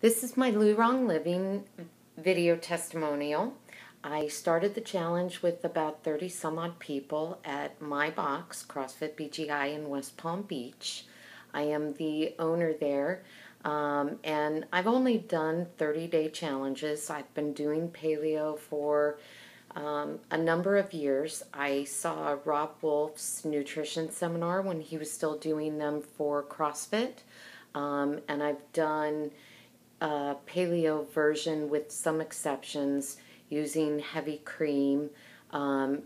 This is my Lurong living video testimonial. I started the challenge with about 30 some odd people at my box, CrossFit BGI in West Palm Beach. I am the owner there, and I've only done 30-day challenges. I've been doing paleo for a number of years. I saw Rob Wolf's nutrition seminar when he was still doing them for CrossFit, and I've done a paleo version with some exceptions using heavy cream,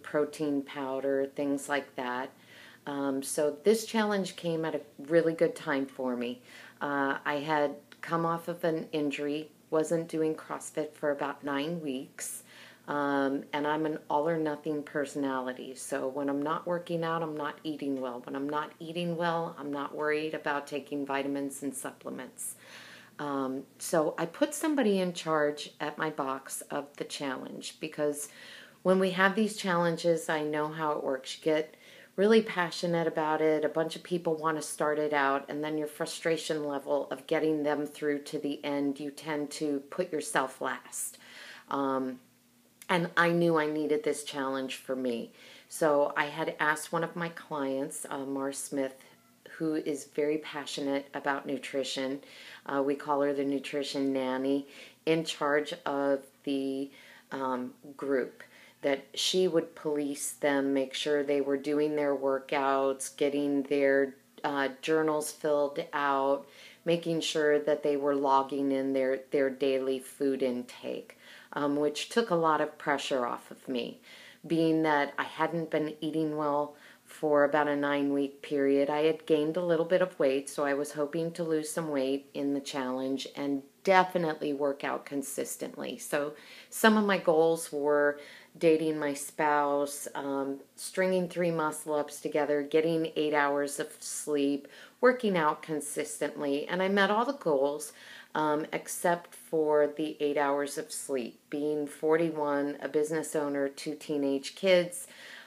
protein powder, things like that. So this challenge came at a really good time for me. I had come off of an injury, wasn't doing CrossFit for about 9 weeks, and I'm an all-or-nothing personality. So when I'm not working out, I'm not eating well. When I'm not eating well, I'm not worried about taking vitamins and supplements. So I put somebody in charge at my box of the challenge, because when we have these challenges, I know how it works. You get really passionate about it. A bunch of people want to start it out, and then your frustration level of getting them through to the end, you tend to put yourself last. And I knew I needed this challenge for me. So I had asked one of my clients, Mars Smith, who is very passionate about nutrition. We call her the nutrition nanny, in charge of the group, that she would police them, make sure they were doing their workouts, getting their journals filled out, making sure that they were logging in their daily food intake, which took a lot of pressure off of me. Being that I hadn't been eating well for about a 9-week period, I had gained a little bit of weight, so I was hoping to lose some weight in the challenge and definitely work out consistently. So some of my goals were dating my spouse, stringing 3 muscle-ups together, getting 8 hours of sleep, working out consistently, and I met all the goals except for the 8 hours of sleep. Being 41, a business owner, 2 teenage kids,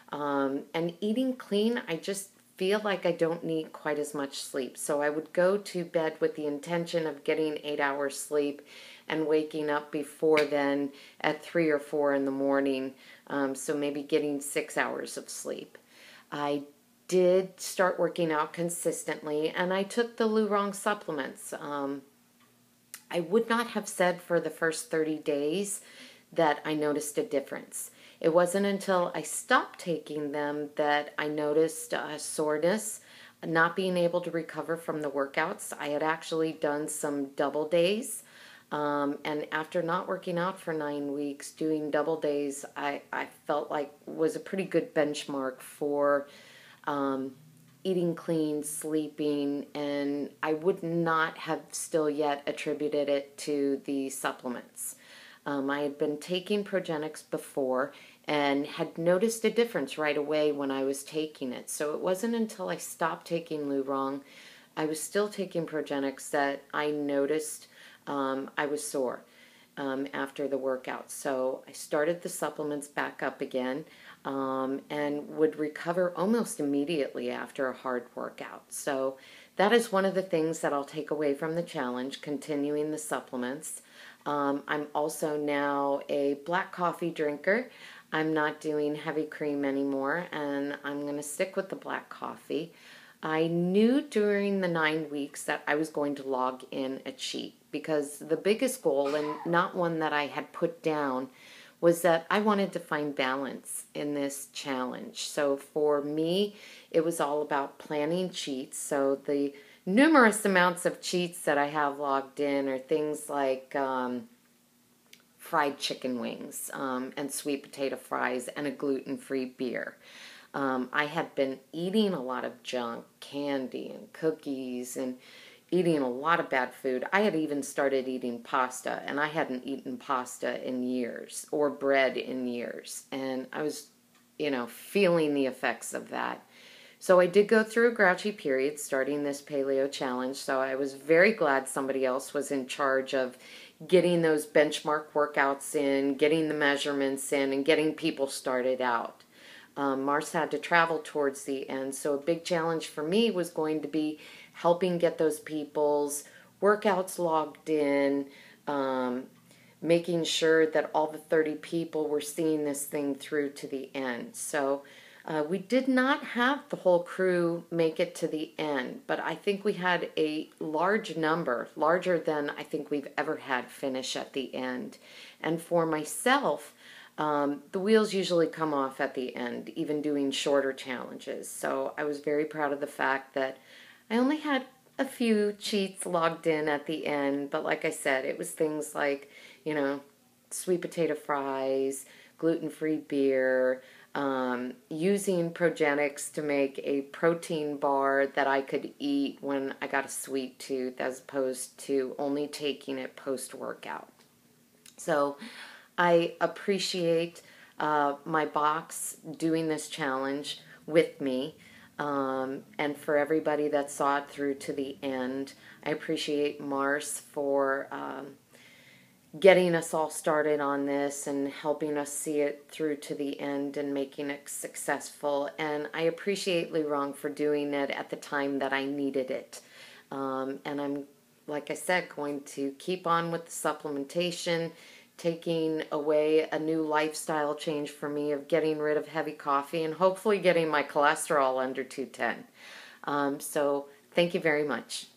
and eating clean, I just feel like I don't need quite as much sleep. So I would go to bed with the intention of getting 8 hours sleep and waking up before then at 3 or 4 in the morning, so maybe getting 6 hours of sleep. I did start working out consistently, and I took the Lurong supplements. I would not have said for the first 30 days that I noticed a difference. It wasn't until I stopped taking them that I noticed soreness, not being able to recover from the workouts. I had actually done some double days, and after not working out for 9 weeks, doing double days, I felt like was a pretty good benchmark for eating clean, sleeping, and I would not have still yet attributed it to the supplements. I had been taking Progenics before and had noticed a difference right away when I was taking it. So it wasn't until I stopped taking Lurong, I was still taking Progenics, that I noticed I was sore after the workout. So I started the supplements back up again, and would recover almost immediately after a hard workout. So that is one of the things that I'll take away from the challenge, continuing the supplements. I'm also now a black coffee drinker. I'm not doing heavy cream anymore, and I'm going to stick with the black coffee. I knew during the 9 weeks that I was going to log in a cheat, because the biggest goal, and not one that I had put down, was that I wanted to find balance in this challenge. So for me, it was all about planning cheats. So the numerous amounts of cheats that I have logged in are things like fried chicken wings, and sweet potato fries, and a gluten-free beer. I had been eating a lot of junk, candy and cookies, and eating a lot of bad food. I had even started eating pasta, and I hadn't eaten pasta in years, or bread in years. And I was, feeling the effects of that. So I did go through a grouchy period starting this paleo challenge, so I was very glad somebody else was in charge of getting those benchmark workouts in, getting the measurements in, and getting people started out. Mars had to travel towards the end, so a big challenge for me was going to be helping get those people's workouts logged in, making sure that all the 30 people were seeing this thing through to the end. So we did not have the whole crew make it to the end, but I think we had a large number, larger than I think we've ever had, finish at the end. And for myself, the wheels usually come off at the end, even doing shorter challenges. So I was very proud of the fact that I only had a few cheats logged in at the end, but like I said, it was things like, sweet potato fries, gluten-free beer, using Progenics to make a protein bar that I could eat when I got a sweet tooth, as opposed to only taking it post-workout. So I appreciate my box doing this challenge with me. And for everybody that saw it through to the end. I appreciate Mars for getting us all started on this and helping us see it through to the end and making it successful. And I appreciate Lurong for doing it at the time that I needed it. And I'm, like I said, going to keep on with the supplementation, taking away a new lifestyle change for me of getting rid of heavy coffee and hopefully getting my cholesterol under 210. So thank you very much.